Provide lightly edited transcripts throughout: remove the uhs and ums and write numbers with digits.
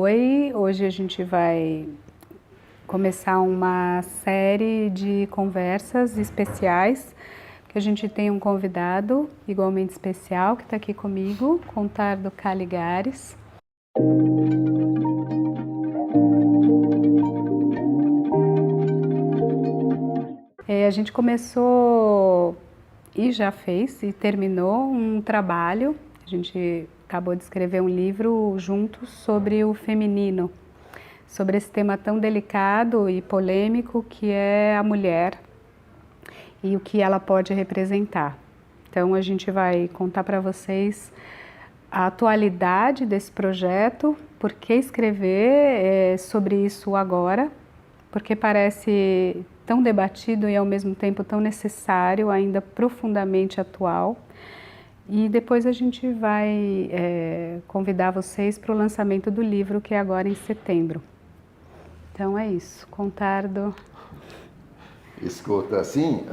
Oi, hoje a gente vai começar uma série de conversas especiais, que a gente tem um convidado igualmente especial que está aqui comigo, Contardo Caligares. A gente começou e já fez e terminou um trabalho. A gente acabou de escrever um livro juntos sobre o feminino, sobre esse tema tão delicado e polêmico que é a mulher e o que ela pode representar. Então a gente vai contar para vocês a atualidade desse projeto, por que escrever sobre isso agora, porque parece tão debatido e ao mesmo tempo tão necessário, ainda profundamente atual. E depois a gente vai convidar vocês para o lançamento do livro, que é agora em setembro. Então é isso, Contardo. Escuta, assim,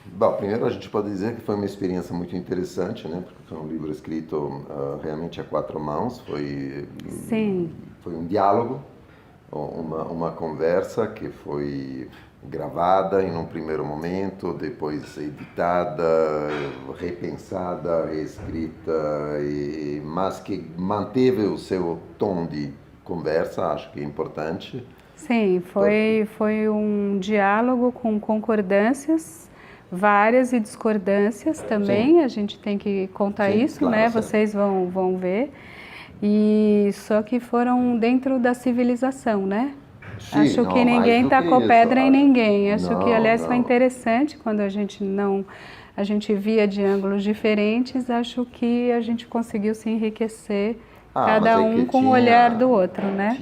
bom, primeiro a gente pode dizer que foi uma experiência muito interessante, né? Porque foi um livro escrito realmente a quatro mãos, foi um diálogo, uma conversa que foi gravada em um primeiro momento, depois editada, repensada, reescrita, mas que manteve o seu tom de conversa, acho que é importante. Sim, foi um diálogo com concordâncias, várias e discordâncias também. Sim. A gente tem que contar isso, claro, né? Certo. Vocês vão ver. E só que foram dentro da civilização, né? Sim, acho que ninguém tacou pedra em ninguém. Acho que, aliás, foi interessante quando a gente via de ângulos diferentes. Acho que a gente conseguiu se enriquecer, cada um com o olhar do outro, né?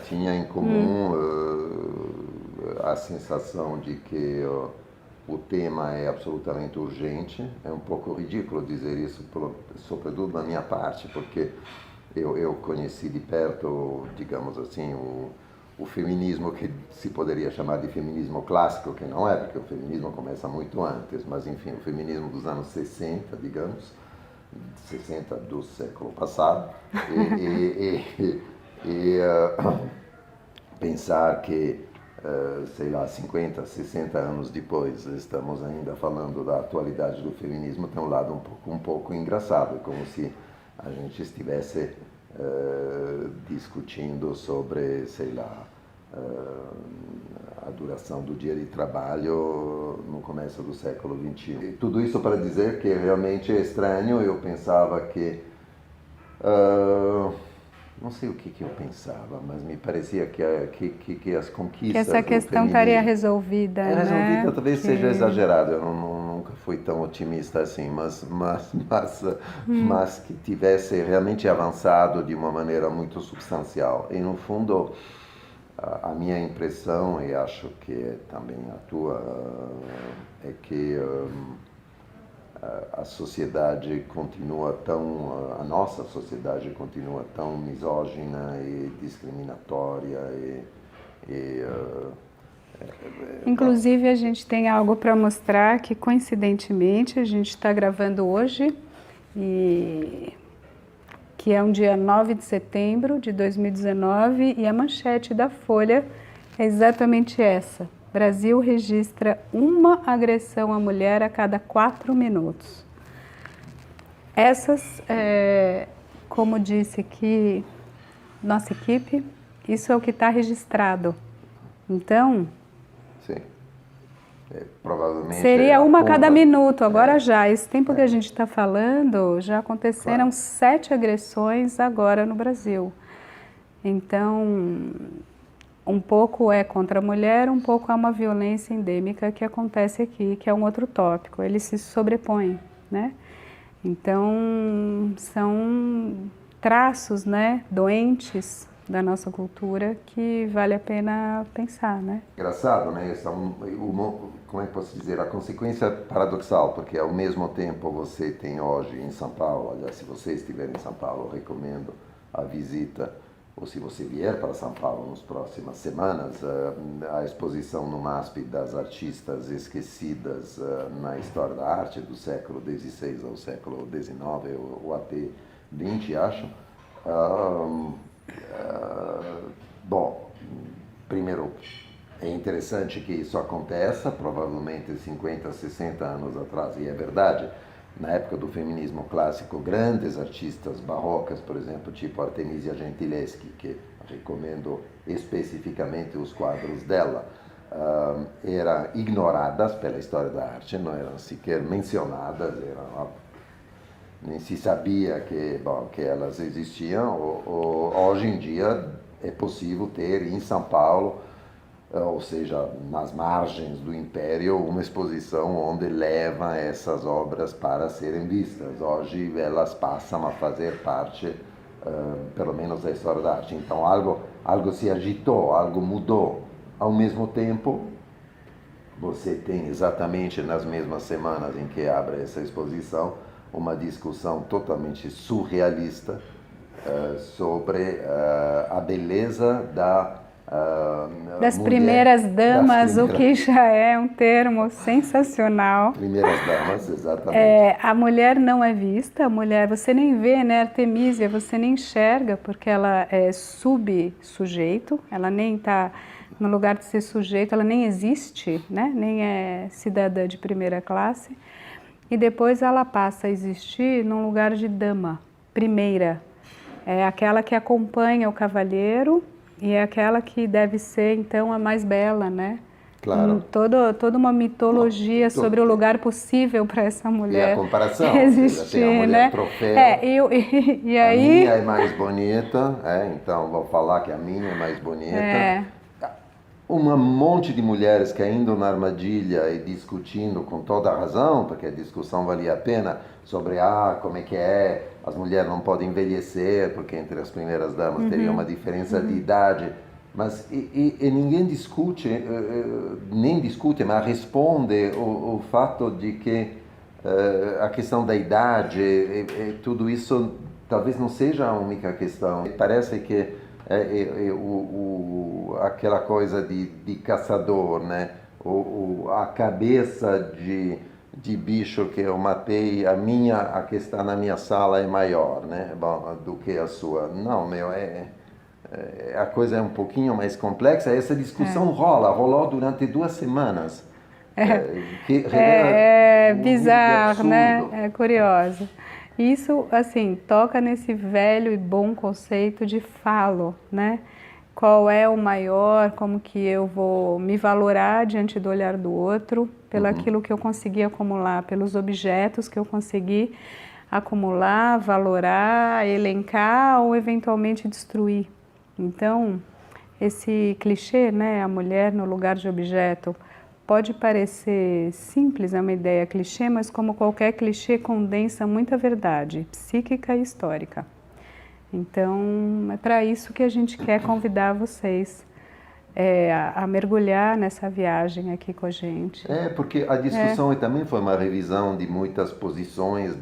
Tinha em comum a sensação de que o tema é absolutamente urgente. É um pouco ridículo dizer isso, sobretudo da minha parte, porque eu conheci de perto, digamos assim, o feminismo que se poderia chamar de feminismo clássico, que não é, porque o feminismo começa muito antes, mas enfim, o feminismo dos anos 60, digamos, 60 do século passado, pensar que, sei lá, 50, 60 anos depois, estamos ainda falando da atualidade do feminismo, tem um lado um pouco engraçado, como se a gente estivesse discutindo sobre, sei lá, a duração do dia de trabalho no começo do século XXI. E tudo isso para dizer que realmente é estranho. Eu pensava que... não sei o que eu pensava, mas me parecia que as conquistas... Que essa questão estaria resolvida, né? Resolvida talvez seja exagerado, eu nunca fui tão otimista assim, mas que tivesse realmente avançado de uma maneira muito substancial. E no fundo, a minha impressão, e acho que também a tua, é que a sociedade continua a nossa sociedade continua tão misógina e discriminatória Inclusive a gente tem algo para mostrar que coincidentemente a gente está gravando hoje, que é um dia 9 de setembro de 2019, e a manchete da Folha é exatamente essa: Brasil registra uma agressão à mulher a cada 4 minutos. Essas, como disse aqui nossa equipe, isso é o que está registrado. Então, sim. Provavelmente seria uma a cada minuto. Agora já, esse tempo que a gente está falando, já aconteceram 7 agressões agora no Brasil. Então, um pouco é contra a mulher, um pouco é uma violência endêmica que acontece aqui, que é um outro tópico. Eles se sobrepõem, né? Então, são traços, né, doentes da nossa cultura que vale a pena pensar, né? Engraçado, né? Como é que posso dizer? A consequência paradoxal, porque ao mesmo tempo você tem hoje em São Paulo, aliás, se você estiver em São Paulo, eu recomendo a visita, ou se você vier para São Paulo nas próximas semanas, a exposição no MASP das artistas esquecidas na história da arte do século XVI ao século XIX, ou até XX, acho. Ahn, Bom, primeiro, é interessante que isso aconteça, provavelmente 50, 60 anos atrás, e é verdade. Na época do feminismo clássico, grandes artistas barrocas, por exemplo, tipo Artemisia Gentileschi, que recomendo especificamente os quadros dela, eram ignoradas pela história da arte, não eram sequer mencionadas, nem se sabia que elas existiam. Hoje em dia é possível ter em São Paulo, ou seja, nas margens do Império, uma exposição onde leva essas obras para serem vistas. Hoje elas passam a fazer parte, pelo menos, da história da arte. Então algo se agitou, algo mudou. Ao mesmo tempo, você tem exatamente nas mesmas semanas em que abre essa exposição uma discussão totalmente surrealista sobre a beleza das mulher, primeiras damas, o que já é um termo sensacional. Primeiras damas, exatamente. A mulher não é vista, a mulher você nem vê, né? Artemísia, você nem enxerga, porque ela é sub-sujeito, ela nem está no lugar de ser sujeito, ela nem existe, né? Nem é cidadã de primeira classe. E depois ela passa a existir num lugar de dama, primeira. É aquela que acompanha o cavalheiro e é aquela que deve ser, então, a mais bela, né? Claro. Toda uma mitologia sobre o lugar possível para essa mulher. E a comparação, existir, tem a mulher né? troféu, E a aí... minha é mais bonita, então vou falar que a minha é mais bonita. Um monte de mulheres caindo na armadilha e discutindo com toda a razão, porque a discussão valia a pena, sobre como é que é, as mulheres não podem envelhecer, porque entre as primeiras damas teria uma diferença de idade. Mas ninguém discute, nem discute, mas responde o fato de que a questão da idade, tudo isso talvez não seja a única questão. Parece que aquela coisa de caçador, né? A cabeça de bicho que eu matei, a que está na minha sala é maior, né? Do que a sua. Não, a coisa é um pouquinho mais complexa. Essa discussão rolou durante 2 semanas. Bizarro, né? É curioso. Isso, assim, toca nesse velho e bom conceito de falo, né? Qual é o maior, como que eu vou me valorar diante do olhar do outro, pelo aquilo que eu consegui acumular, pelos objetos que eu consegui acumular, valorar, elencar ou eventualmente destruir. Então, esse clichê, né, a mulher no lugar de objeto, pode parecer simples, é uma ideia clichê, mas como qualquer clichê condensa muita verdade psíquica e histórica. Então, é para isso que a gente quer convidar vocês a mergulhar nessa viagem aqui com a gente. Porque a discussão também foi uma revisão de muitas posições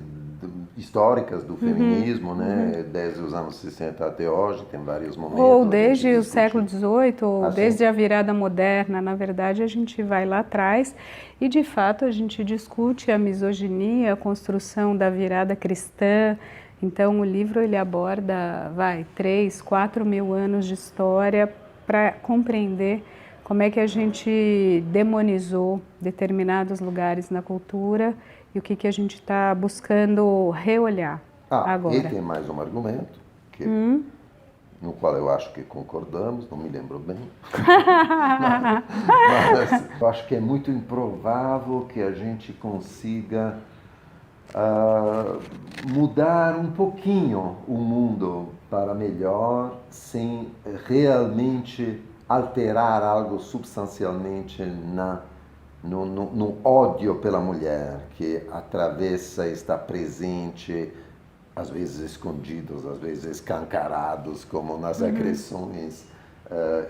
históricas do feminismo, né? Desde os anos 60 até hoje, tem vários momentos. Ou desde o século XVIII, ou desde sim. a virada moderna. Na verdade, a gente vai lá atrás e, de fato, a gente discute a misoginia, a construção da virada cristã. Então, o livro ele aborda 3, 4 mil anos de história para compreender como é que a gente demonizou determinados lugares na cultura e o que a gente está buscando reolhar agora. E tem mais um argumento, no qual eu acho que concordamos, não me lembro bem, mas eu acho que é muito improvável que a gente consiga mudar um pouquinho o mundo para melhor sem realmente alterar algo substancialmente no ódio pela mulher que atravessa, está presente, às vezes escondidos, às vezes escancarados, como nas agressões,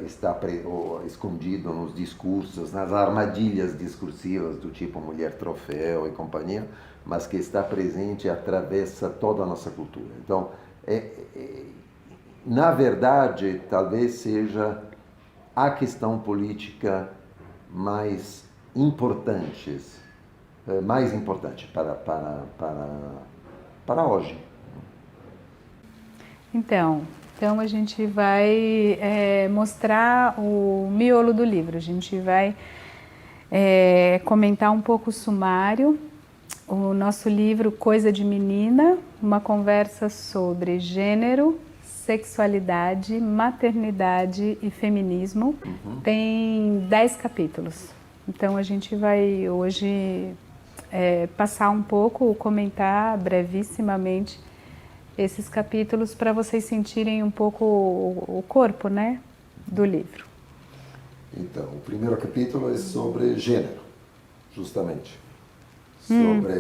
está escondido nos discursos, nas armadilhas discursivas do tipo mulher troféu e companhia, mas que está presente e atravessa toda a nossa cultura. Então, na verdade, talvez seja a questão política mais importante para hoje. Então a gente vai mostrar o miolo do livro. A gente vai comentar um pouco o sumário. O nosso livro Coisa de Menina, uma conversa sobre gênero, sexualidade, maternidade e feminismo. Tem 10 capítulos. Então a gente vai hoje passar um pouco, comentar brevissimamente esses capítulos para vocês sentirem um pouco o corpo, né, do livro. Então, o primeiro capítulo é sobre gênero, justamente. Sobre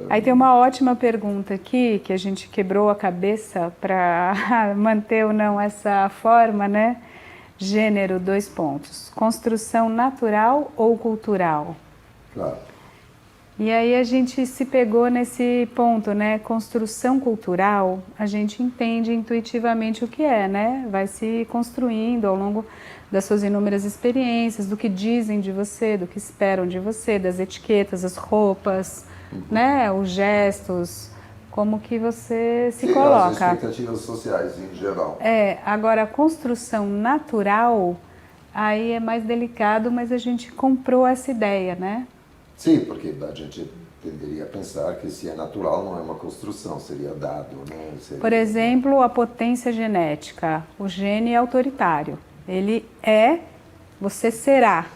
Aí tem uma ótima pergunta aqui, que a gente quebrou a cabeça para manter ou não essa forma, né? Gênero, 2 pontos. Construção natural ou cultural? Claro. E aí a gente se pegou nesse ponto, né? Construção cultural, a gente entende intuitivamente o que é, né? Vai se construindo ao longo das suas inúmeras experiências, do que dizem de você, do que esperam de você, das etiquetas, as roupas, né? Os gestos, como que você se coloca. As expectativas sociais em geral. Agora a construção natural, aí é mais delicado, mas a gente comprou essa ideia, né? Sim, porque a gente tenderia a pensar que se é natural não é uma construção, seria dado, né? Por exemplo, a potência genética. O gene é autoritário. Ele é, você será.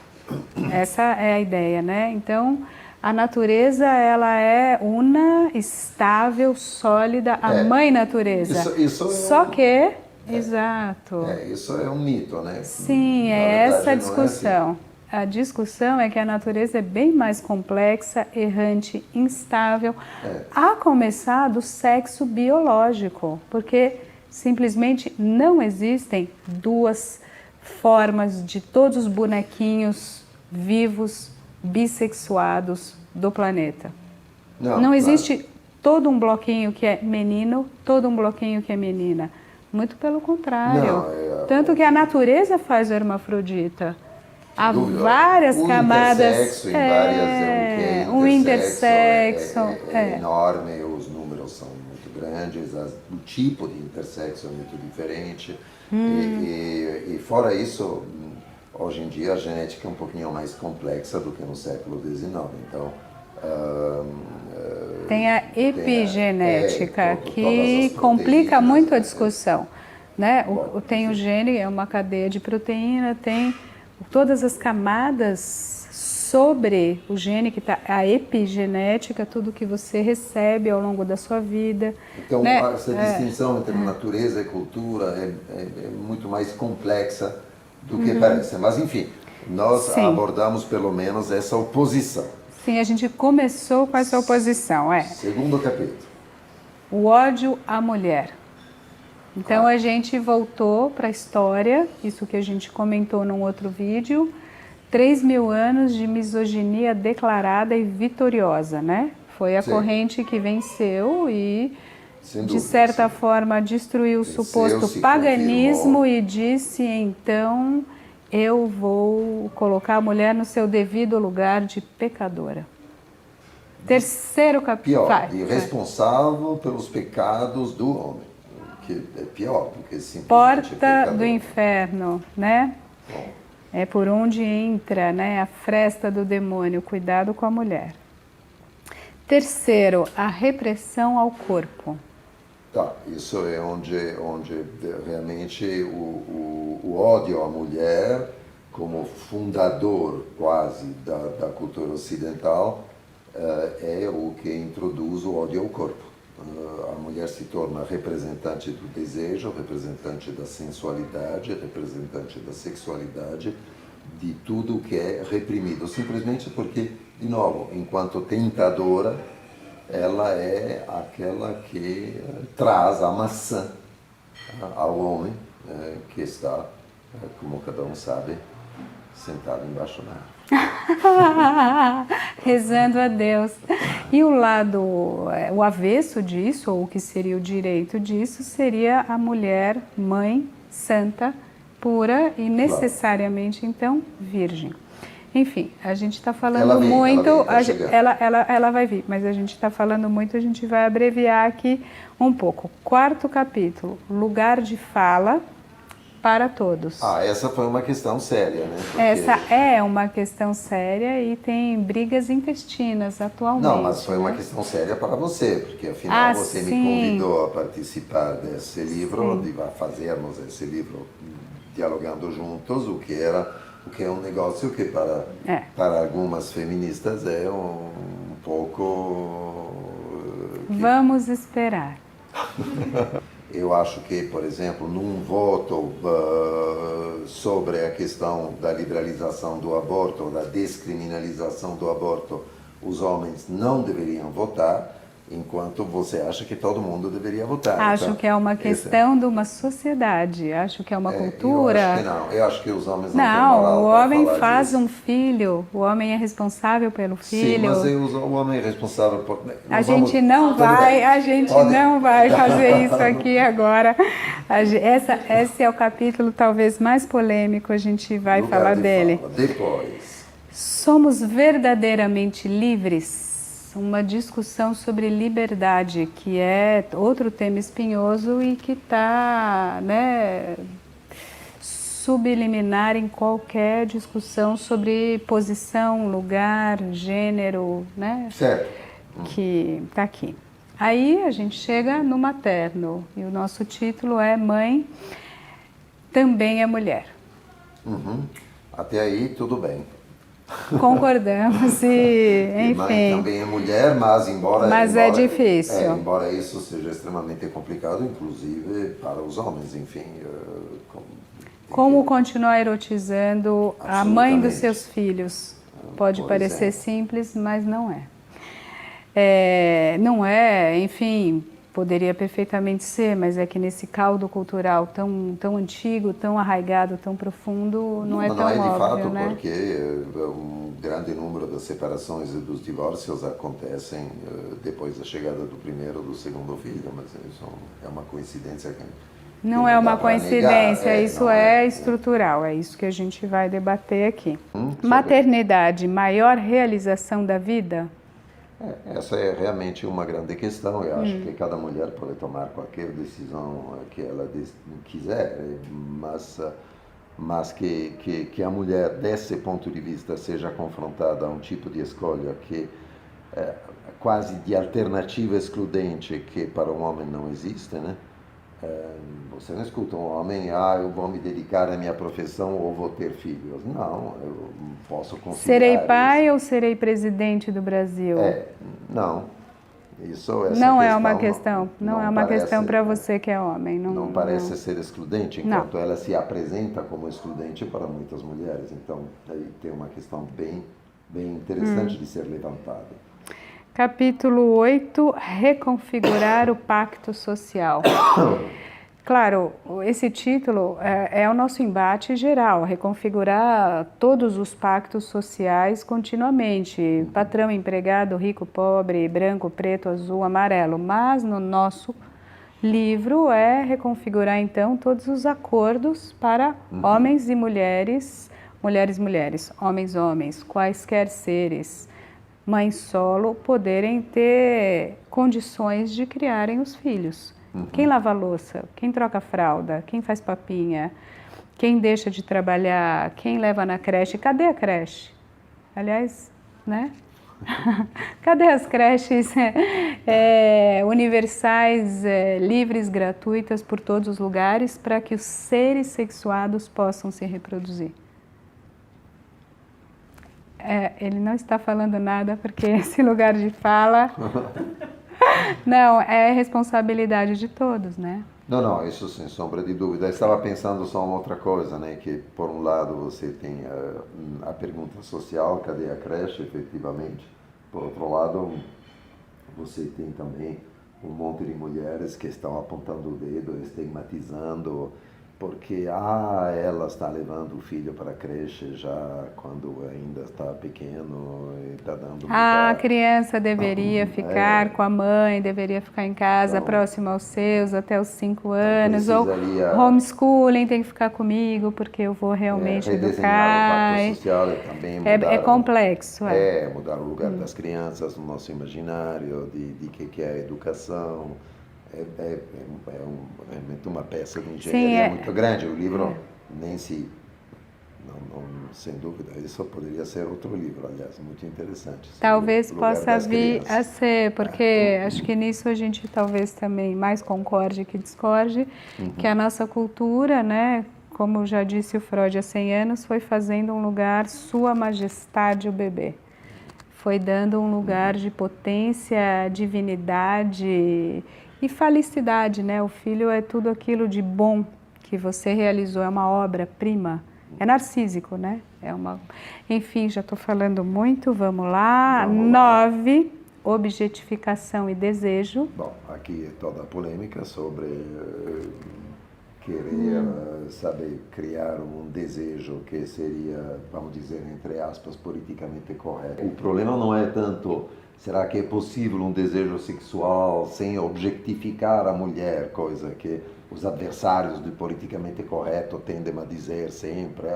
Essa é a ideia, né? Então, a natureza, ela é una, estável, sólida, a mãe natureza. Isso Só que, exato. Isso é um mito, né? Sim, é essa a discussão. A discussão é que a natureza é bem mais complexa, errante, instável, a começar do sexo biológico, porque simplesmente não existem 2 formas de todos os bonequinhos vivos, bissexuados do planeta. Não existe todo um bloquinho que é menino, todo um bloquinho que é menina. Muito pelo contrário. Tanto que a natureza faz o hermafrodita. Há várias camadas. O intersexo é enorme, os números são muito grandes, o tipo de intersexo é muito diferente. E fora isso, hoje em dia a genética é um pouquinho mais complexa do que no século XIX. Então, tem a epigenética, que complica muito a discussão. Né? Tem o gene, é uma cadeia de proteína, tem todas as camadas sobre o gene, que está a epigenética, tudo que você recebe ao longo da sua vida. Então, né? Essa distinção entre natureza e cultura é muito mais complexa do que parece. Mas, enfim, nós abordamos pelo menos essa oposição. Sim, a gente começou com essa oposição. Segundo capítulo. O ódio à mulher. Então a gente voltou para a história, isso que a gente comentou num outro vídeo, 3.000 anos de misoginia declarada e vitoriosa, né? Foi a corrente que venceu e, de certa forma, destruiu o suposto paganismo e disse, então, eu vou colocar a mulher no seu devido lugar de pecadora. Terceiro capítulo. E responsável pelos pecados do homem. Que é pior do que simplesmente porta do inferno, né? Bom. É por onde entra, né, a fresta do demônio. Cuidado com a mulher. Terceiro, a repressão ao corpo. Isso é onde realmente o ódio à mulher, como fundador quase da cultura ocidental, é o que introduz o ódio ao corpo. A mulher se torna representante do desejo, representante da sensualidade, representante da sexualidade, de tudo que é reprimido, simplesmente porque, de novo, enquanto tentadora, ela é aquela que traz a maçã ao homem que está, como cada um sabe, sentado embaixo da árvore. Rezando a Deus. E o lado, o avesso disso, ou o que seria o direito disso, seria a mulher mãe, santa, pura e necessariamente, então, virgem. Enfim, a gente está falando Ela vem, muito, ela vai vir, mas a gente está falando muito, a gente vai abreviar aqui um pouco. Quarto capítulo, lugar de fala para todos. Essa foi uma questão séria, né? Porque... Essa é uma questão séria e tem brigas intestinas atualmente. Não, mas foi né? uma questão séria para você, porque afinal você sim. me convidou a participar desse livro, de fazermos esse livro dialogando juntos, o que é um negócio que para algumas feministas é um pouco... Vamos esperar. Eu acho que, por exemplo, num voto sobre a questão da liberalização do aborto, da descriminalização do aborto, os homens não deveriam votar, enquanto você acha que todo mundo deveria votar. Acho então, que é uma questão de uma sociedade, acho que é uma cultura. Eu acho que não, eu acho que os homens não têm Não, moral o para homem falar faz disso. um filho, o homem é responsável pelo filho. Sim, mas o homem é responsável por... A gente não vai fazer isso aqui agora. Esse é o capítulo talvez mais polêmico, a gente vai falar dele. Depois. Somos verdadeiramente livres? Uma discussão sobre liberdade, que é outro tema espinhoso e que está, né, subliminar em qualquer discussão sobre posição, lugar, gênero, né? Certo. Que está aqui. Aí a gente chega no materno e o nosso título é Mãe também é mulher. Até aí tudo bem. Concordamos e, enfim. Mãe também é mulher, mas é difícil. Embora isso seja extremamente complicado, inclusive para os homens, enfim. Como continuar erotizando a mãe dos seus filhos? Pode parecer simples, mas não é. Não é, enfim, poderia perfeitamente ser, mas é que nesse caldo cultural tão antigo, tão arraigado, tão profundo, não é tão óbvio, de fato, né? porque um grande número das separações e dos divórcios acontecem depois da chegada do primeiro ou do segundo filho, mas isso é uma coincidência que não é uma coincidência, isso é estrutural. estrutural, é isso que a gente vai debater aqui. Maternidade, maior realização da vida? Essa é realmente uma grande questão. Eu acho que cada mulher pode tomar qualquer decisão que ela quiser, mas que a mulher, desse ponto de vista, seja confrontada a um tipo de escolha que é quase de alternativa excludente, que para um homem não existe, né? Você não escuta um homem, eu vou me dedicar à minha profissão ou vou ter filhos. Não, eu posso considerar... Serei pai ou serei presidente do Brasil? Não. Não é uma questão. Não é uma questão para você que é homem. Não parece ser excludente, enquanto ela se apresenta como excludente para muitas mulheres. Então, aí tem uma questão bem interessante de ser levantada. Capítulo 8, reconfigurar o pacto social. Claro, esse título é o nosso embate geral, reconfigurar todos os pactos sociais continuamente, patrão, empregado, rico, pobre, branco, preto, azul, amarelo, mas no nosso livro é reconfigurar então todos os acordos para homens e mulheres, mulheres, homens, quaisquer seres, mães solo, poderem ter condições de criarem os filhos. Quem lava a louça, quem troca a fralda, quem faz papinha, quem deixa de trabalhar, quem leva na creche. Cadê a creche? Aliás, né? Cadê as creches universais, livres, gratuitas por todos os lugares para que os seres sexuados possam se reproduzir? Ele não está falando nada porque esse lugar de fala... Não, é responsabilidade de todos, né? Não, isso sem sombra de dúvida. Eu estava pensando só uma outra coisa, né? Que por um lado você tem a pergunta social, cadê a creche, efetivamente. Por outro lado, você tem também um monte de mulheres que estão apontando o dedo, estigmatizando porque ela está levando o filho para a creche já quando ainda está pequeno e está dando A criança deveria ficar com a mãe, deveria ficar em casa, Então, próxima aos seus, até os 5 anos, ou precisaria homeschooling, tem que ficar comigo, porque eu vou realmente redesenhar o educar. pacto social e também É complexo, mudar o lugar das crianças no nosso imaginário, de que é a educação. Realmente uma peça de engenharia muito grande. O livro nem se... sem dúvida, isso poderia ser outro livro, aliás, muito interessante. Talvez possa vir a ser, porque acho que nisso a gente talvez também mais concorde que discorde, que a nossa cultura, né, como já disse o Freud há 100 anos, foi fazendo um lugar Sua Majestade o bebê. Foi dando um lugar de potência, divinidade e falicidade, né? O filho é tudo aquilo de bom que você realizou, é uma obra-prima. É narcísico, né? Enfim, já estou falando muito, vamos lá. 9, objetificação e desejo. Bom, aqui é toda a polêmica sobre querer, criar um desejo que seria, vamos dizer, entre aspas, politicamente correto. O problema não é tanto, será que é possível um desejo sexual sem objetificar a mulher, coisa que os adversários do politicamente correto tendem a dizer sempre.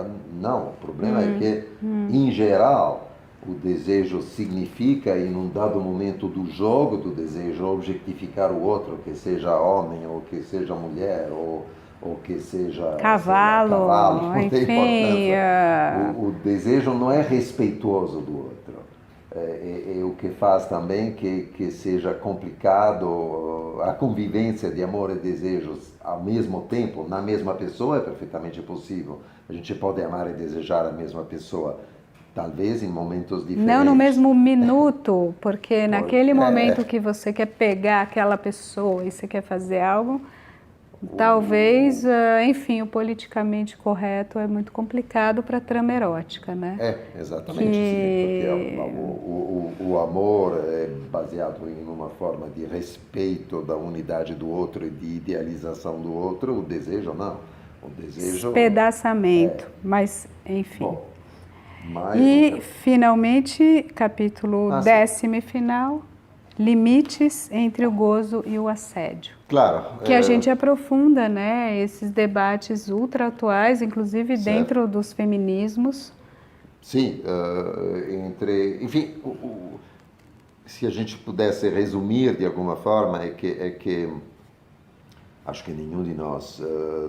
Não, o problema é que, em geral, o desejo significa, em um dado momento do jogo do desejo, objetificar o outro, que seja homem, ou que seja mulher, ou que seja cavalo, enfim. O desejo não é respeitoso do outro. É o que faz também que seja complicado a convivência de amor e desejos ao mesmo tempo, na mesma pessoa, é perfeitamente possível. A gente pode amar e desejar a mesma pessoa, talvez em momentos diferentes. Não no mesmo minuto, porque naquele momento que você quer pegar aquela pessoa e você quer fazer algo, talvez, enfim, o politicamente correto é muito complicado para a trama erótica, né? Exatamente. Sim, porque o amor é baseado em uma forma de respeito da unidade do outro e de idealização do outro. O desejo, não. O desejo... Despedaçamento, mas, enfim. Bom, e, finalmente, capítulo 10º e final... Limites entre o gozo e o assédio. Claro. Que a gente aprofunda, né, esses debates ultra atuais, inclusive dentro dos feminismos. Sim, enfim, se a gente pudesse resumir de alguma forma, é que acho que nenhum de nós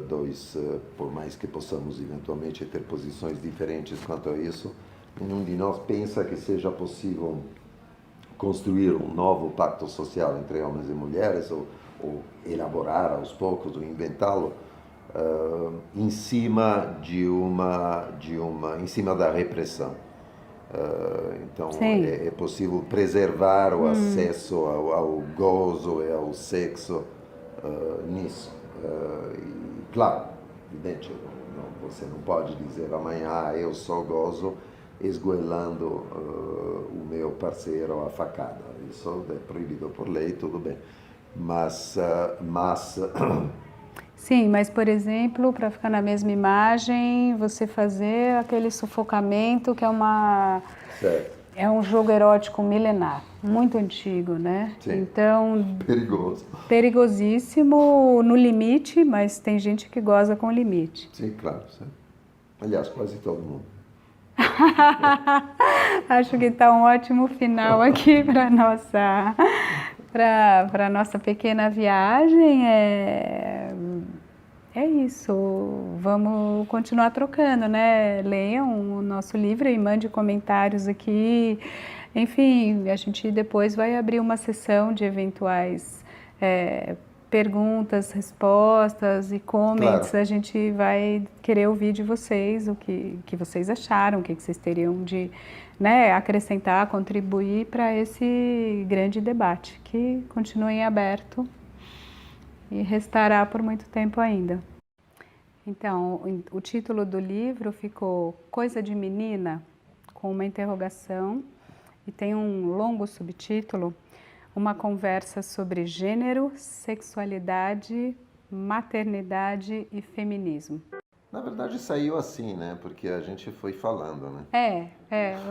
dois, por mais que possamos eventualmente ter posições diferentes quanto a isso, nenhum de nós pensa que seja possível construir um novo pacto social entre homens e mulheres, ou elaborar aos poucos, ou inventá-lo, em cima em cima da repressão. Então é possível preservar o acesso ao gozo e ao sexo nisso. E, claro, evidente, você não pode dizer amanhã eu só gozo esgoelando o meu parceiro a facada. Isso é proibido por lei, tudo bem. Mas sim, mas, por exemplo, para ficar na mesma imagem, você fazer aquele sufocamento que é um jogo erótico milenar, muito antigo, né? Sim. Então, perigoso. Perigosíssimo no limite, mas tem gente que goza com limite. Sim, claro. Sim. Aliás, quase todo mundo. Acho que está um ótimo final aqui para nossa pequena viagem. É isso, vamos continuar trocando, né? Leiam o nosso livro e mande comentários aqui. Enfim, a gente depois vai abrir uma sessão de eventuais perguntas, respostas e comments. Claro. A gente vai querer ouvir de vocês o que vocês acharam, o que vocês teriam de acrescentar, contribuir para esse grande debate, que continua em aberto e restará por muito tempo ainda. Então, o título do livro ficou Coisa de Menina, com uma interrogação, e tem um longo subtítulo, uma conversa sobre gênero, sexualidade Maternidade e Feminismo. Na verdade saiu assim, né? Porque a gente foi falando, né?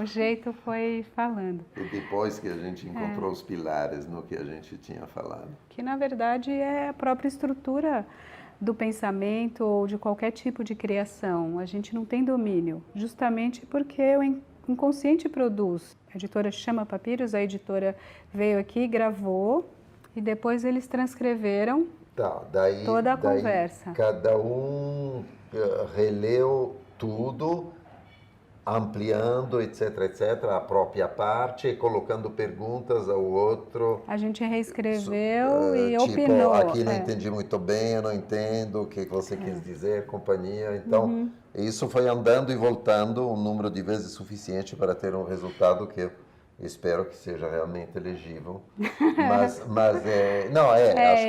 O jeito foi falando. E depois que a gente encontrou os pilares no que a gente tinha falado. Que na verdade é a própria estrutura do pensamento ou de qualquer tipo de criação. A gente não tem domínio, justamente porque o inconsciente produz. A editora chama Papiros, a editora veio aqui, gravou e depois eles transcreveram toda a conversa. Cada um releu tudo, ampliando, etc, etc, a própria parte, colocando perguntas ao outro. A gente reescreveu e opinou. Aqui não entendi muito bem, eu não entendo o que você quis dizer, companhia. Então, isso foi andando e voltando um número de vezes suficiente para ter um resultado que eu espero que seja realmente legível. Mas acho que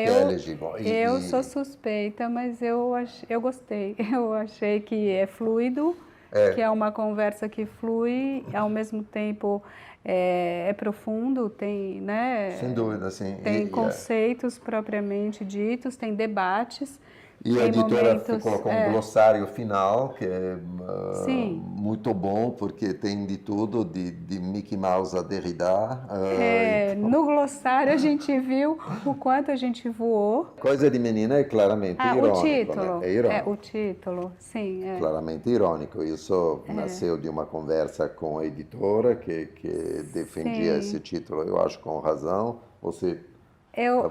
é legível. Eu sou suspeita, mas eu gostei. Eu achei que é fluido, que é uma conversa que flui, ao mesmo tempo é profundo, tem, né? Sem dúvida, sim. Tem conceitos propriamente ditos, tem debates. E a editora colocou um glossário final, que é muito bom, porque tem de tudo, de Mickey Mouse a Derrida. Então... No glossário a gente viu o quanto a gente voou. Coisa de menina é claramente irônico. O título. Né? É irônico. O título, sim. Claramente irônico. Isso nasceu de uma conversa com a editora que defendia esse título, eu acho, com razão. Você... Eu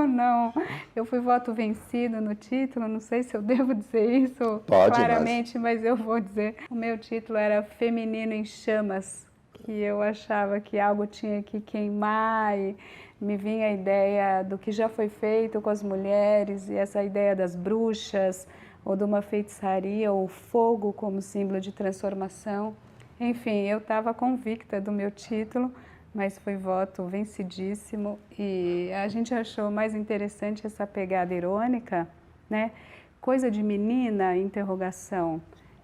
não. Eu fui voto vencido no título, não sei se eu devo dizer isso claramente, mas eu vou dizer. O meu título era Feminino em Chamas, que eu achava que algo tinha que queimar e me vinha a ideia do que já foi feito com as mulheres e essa ideia das bruxas ou de uma feitiçaria ou fogo como símbolo de transformação. Enfim, eu estava convicta do meu título, mas foi voto vencidíssimo e a gente achou mais interessante essa pegada irônica, né? Coisa de menina, interrogação.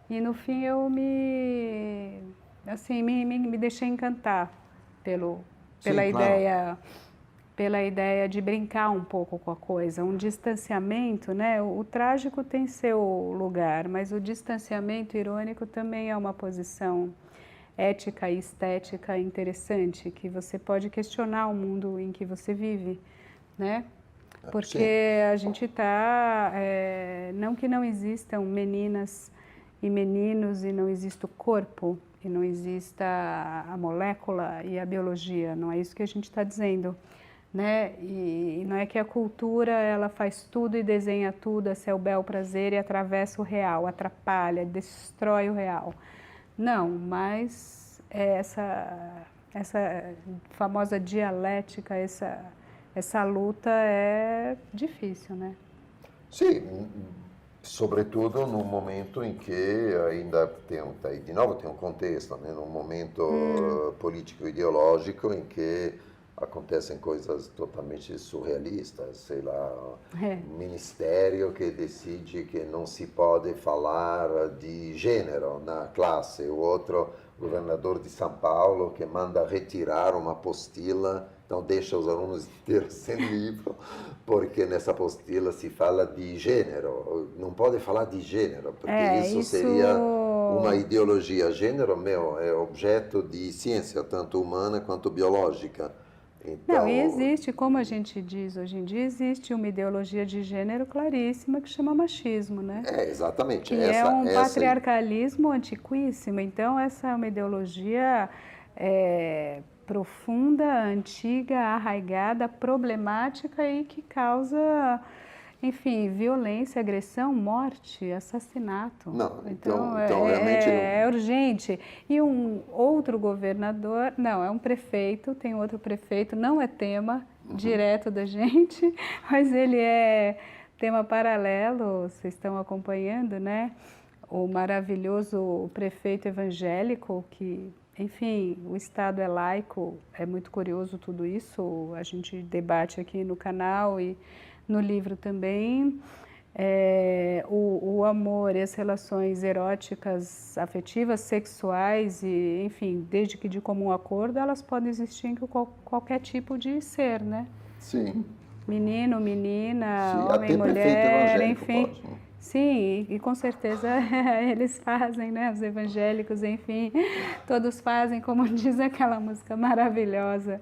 E no fim eu me deixei encantar pela ideia de brincar um pouco com a coisa, um distanciamento, né? O trágico tem seu lugar, mas o distanciamento irônico também é uma posição ética e estética interessante, que você pode questionar o mundo em que você vive, né? Porque a gente está... não que não existam meninas e meninos e não exista o corpo, e não exista a molécula e a biologia, não é isso que a gente está dizendo, né? E não é que a cultura ela faz tudo e desenha tudo a seu bel prazer e atravessa o real, atrapalha, destrói o real. Não, mas essa famosa dialética, essa luta é difícil, né? Sim, sobretudo no momento em que ainda tem um contexto, né? Num momento político-ideológico em que acontecem coisas totalmente surrealistas, sei lá, um ministério que decide que não se pode falar de gênero na classe, o outro governador de São Paulo que manda retirar uma apostila, então deixa os alunos inteiros sem livro, porque nessa apostila se fala de gênero, não pode falar de gênero, porque isso seria uma ideologia. Gênero, é objeto de ciência, tanto humana quanto biológica. Então... Não, e existe, como a gente diz hoje em dia, existe uma ideologia de gênero claríssima que chama machismo, né? Exatamente. Que é um patriarcalismo antiquíssimo. Então, essa é uma ideologia profunda, antiga, arraigada, problemática e que causa, enfim, violência, agressão, morte, assassinato. Não, então realmente é urgente. E um outro governador, não, é um prefeito, tem outro prefeito, não é tema direto da gente, mas ele é tema paralelo, vocês estão acompanhando, né? O maravilhoso prefeito evangélico que... Enfim, o Estado é laico, é muito curioso tudo isso, a gente debate aqui no canal e no livro também. O amor e as relações eróticas, afetivas, sexuais e, enfim, desde que de comum acordo, elas podem existir em qualquer tipo de ser, né? Sim. menino, menina, Sim, homem, até prefeito mulher, evangélico enfim. pode, né? Sim, e com certeza eles fazem, né? Os evangélicos, enfim, todos fazem, como diz aquela música maravilhosa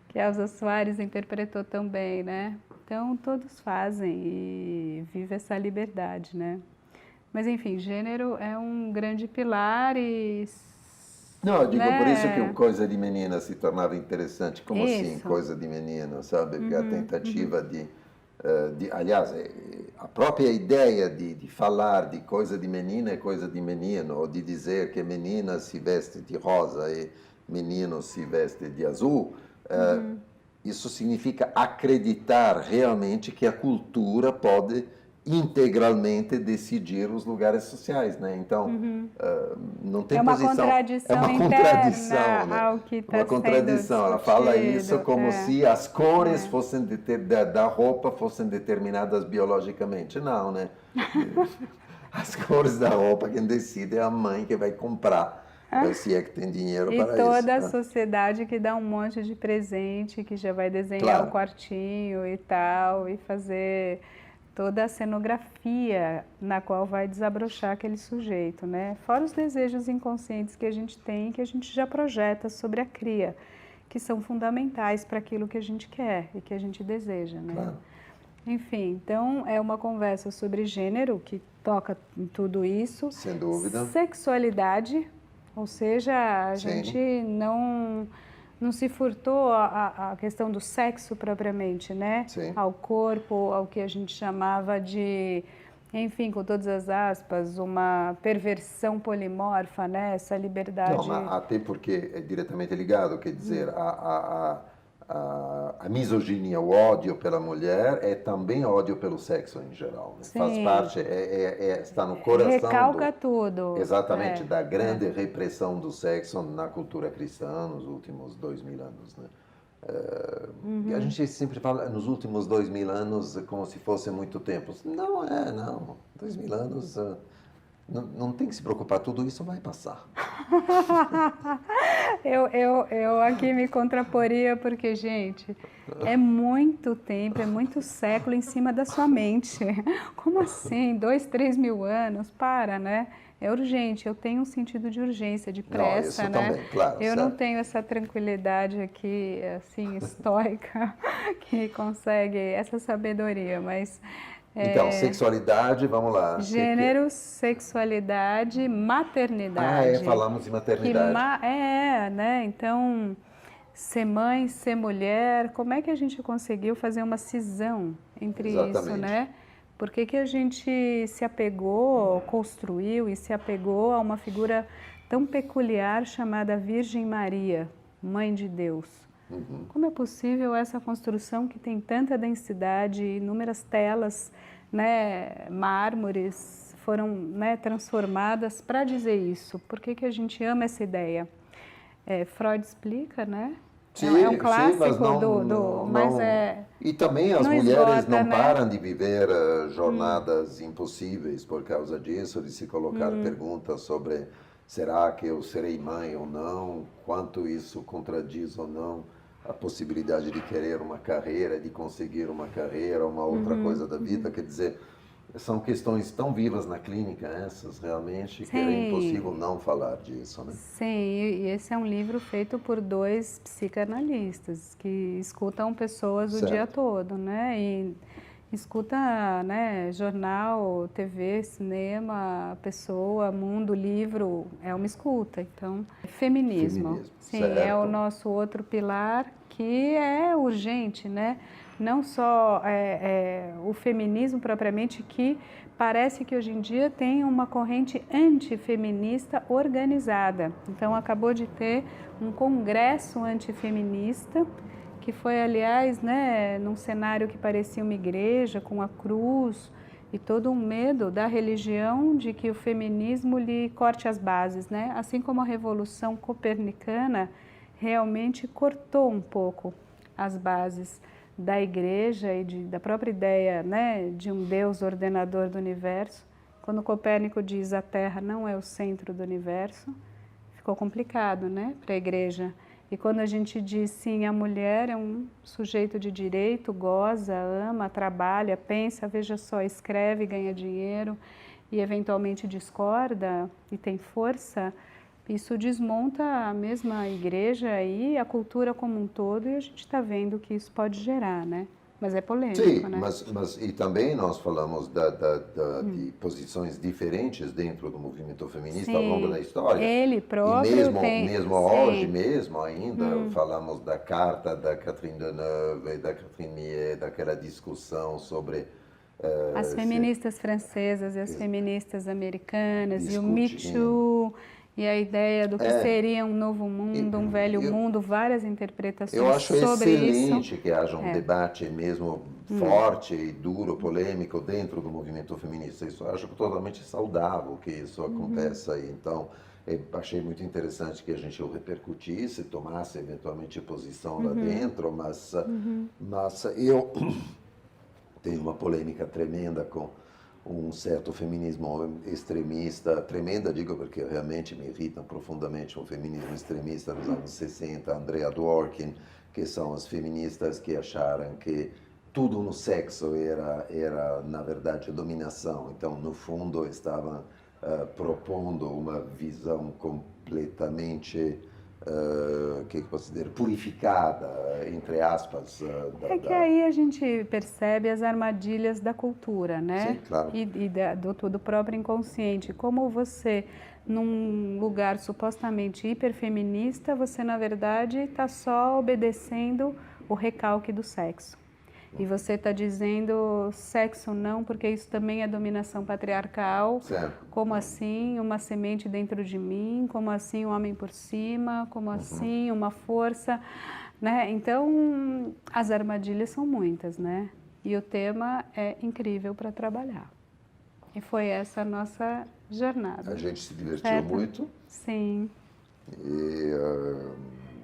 que Elza Soares interpretou tão bem, né? Então, todos fazem e vive essa liberdade, né? Mas, enfim, gênero é um grande pilar e... Não, eu digo por isso que o né? Coisa de Menina se tornava interessante. Como assim, Isso. Coisa de Menina, sabe? Porque a tentativa aliás, a própria ideia de falar de coisa de menina é coisa de menino, ou de dizer que menina se veste de rosa e menino se veste de azul, isso significa acreditar realmente que a cultura pode integralmente decidir os lugares sociais, né? Então, não tem É uma posição, é contradição uma contradição contradição, né? ao que Uma está sendo contradição. Ela fala isso discutido. como É. se as cores fossem da roupa fossem determinadas biologicamente. Não, né? As cores da roupa quem decide é a mãe que vai comprar, se é que tem dinheiro E para isso, toda a né? sociedade que dá um monte de presente, que já vai desenhar o Claro. quartinho e tal, e fazer toda a cenografia na qual vai desabrochar aquele sujeito, né? Fora os desejos inconscientes que a gente tem, que a gente já projeta sobre a cria, que são fundamentais para aquilo que a gente quer e que a gente deseja, né? Claro. Enfim, então é uma conversa sobre gênero que toca em tudo isso. Sem dúvida. Sexualidade, ou seja, a Sim. gente não se furtou à questão do sexo propriamente, né? Sim. Ao corpo, ao que a gente chamava de, enfim, com todas as aspas, uma perversão polimorfa, né? Essa liberdade. Não, mas até porque é diretamente ligado, quer dizer, a misoginia, o ódio pela mulher é também ódio pelo sexo em geral. Né? Sim. Faz parte, está no coração. Recalca tudo. Exatamente, da grande repressão do sexo na cultura cristã nos últimos 2000 anos. Né? E a gente sempre fala nos últimos 2000 anos como se fosse muito tempo. Não é, não. 2000 anos... Não tem que se preocupar, tudo isso vai passar. Eu aqui me contraporia porque, gente, é muito tempo, é muito século em cima da sua mente. Como assim? 2, 3 mil anos? Para, né? É urgente, eu tenho um sentido de urgência, de pressa, isso né? também, claro, Eu certo. não tenho essa tranquilidade aqui, assim, estoica, que consegue essa sabedoria, mas... Então, sexualidade, vamos lá. Gênero, sexualidade, maternidade. Falamos de maternidade. Né? Então, ser mãe, ser mulher, como é que a gente conseguiu fazer uma cisão entre Exatamente. isso, né? Por que a gente se apegou, construiu e se apegou a uma figura tão peculiar chamada Virgem Maria, Mãe de Deus? Como é possível essa construção que tem tanta densidade, inúmeras telas, né, mármores foram, né, transformadas para dizer isso? Por que a gente ama essa ideia? Freud explica, né? Sim, é um clássico sim, mas mas E também as não mulheres esgota, não né? param de viver jornadas impossíveis por causa disso, de se colocar perguntas sobre será que eu serei mãe ou não, quanto isso contradiz ou não a possibilidade de querer uma carreira, de conseguir uma carreira, uma outra coisa da vida. Quer dizer, são questões tão vivas na clínica, essas realmente, que era impossível não falar disso, né? Sim, e esse é um livro feito por 2 psicanalistas que escutam pessoas o dia todo, né? E escuta, né, jornal, TV, cinema, pessoa, mundo, livro, é uma escuta. Então, feminismo. Sim, certo. é o nosso outro pilar que é urgente, né? Não só o feminismo propriamente, que parece que hoje em dia tem uma corrente antifeminista organizada. Então, acabou de ter um congresso antifeminista, que foi, aliás, né, num cenário que parecia uma igreja, com a cruz e todo um medo da religião de que o feminismo lhe corte as bases, né? Assim como a Revolução Copernicana realmente cortou um pouco as bases da igreja e da própria ideia, né, de um Deus ordenador do universo. Quando Copérnico diz a Terra não é o centro do universo, ficou complicado, né, para a igreja E quando a gente diz sim, a mulher é um sujeito de direito, goza, ama, trabalha, pensa, veja só, escreve, ganha dinheiro e eventualmente discorda e tem força, isso desmonta a mesma igreja e a cultura como um todo, e a gente está vendo o que isso pode gerar, né? Mas é polêmico, Sim, né? mas e também nós falamos de posições diferentes dentro do movimento feminista ao longo da Sim, história. ele E próprio mesmo, tem, mesmo hoje, sim, mesmo ainda, falamos da carta da Catherine Deneuve, da Catherine Millet, daquela discussão sobre as se feministas francesas e as feministas americanas e o Me discutindo. Too e a ideia do que É, seria um novo mundo, um velho eu, mundo, várias eu interpretações acho sobre isso. excelente que haja um É, debate mesmo forte e duro, polêmico dentro do movimento feminista. Isso eu acho totalmente saudável que isso aconteça. E então, achei muito interessante que a gente o repercutisse, tomasse eventualmente posição lá dentro, mas eu tenho uma polêmica tremenda com um certo feminismo extremista, tremenda, digo porque realmente me irritam profundamente o feminismo extremista dos anos 60, Andrea Dworkin, que são as feministas que acharam que tudo no sexo era na verdade, dominação. Então, no fundo, estavam propondo uma visão completamente, que posso dizer, purificada, entre aspas, é que aí a gente percebe as armadilhas da cultura, Sim, né? claro. Do próprio inconsciente. Como você, num lugar supostamente hiperfeminista, você na verdade está só obedecendo o recalque do sexo. E você está dizendo sexo não, porque isso também é dominação patriarcal. Certo. Como assim uma semente dentro de mim? Como assim um homem por cima? Como assim uma força? Né? Então, as armadilhas são muitas, né? E o tema é incrível para trabalhar. E foi essa a nossa jornada. A gente se divertiu Certo? muito Sim. e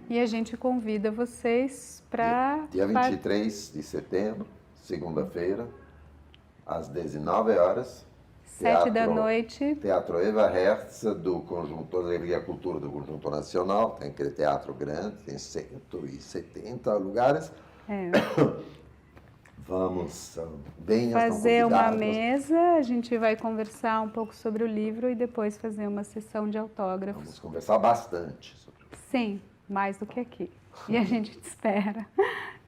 E a gente convida vocês para... dia 23 de setembro, segunda-feira, às 19 horas, 7 da noite. Teatro Eva Hertz, do Conjunto Alegria e Cultura do Conjunto Nacional, tem aquele teatro grande, tem 170 lugares. É. Vamos, bem, Fazer estão uma convidados. mesa, a gente vai conversar um pouco sobre o livro e depois fazer uma sessão de autógrafos. Vamos conversar bastante sobre isso. Sim, mais do que aqui. E a gente te espera.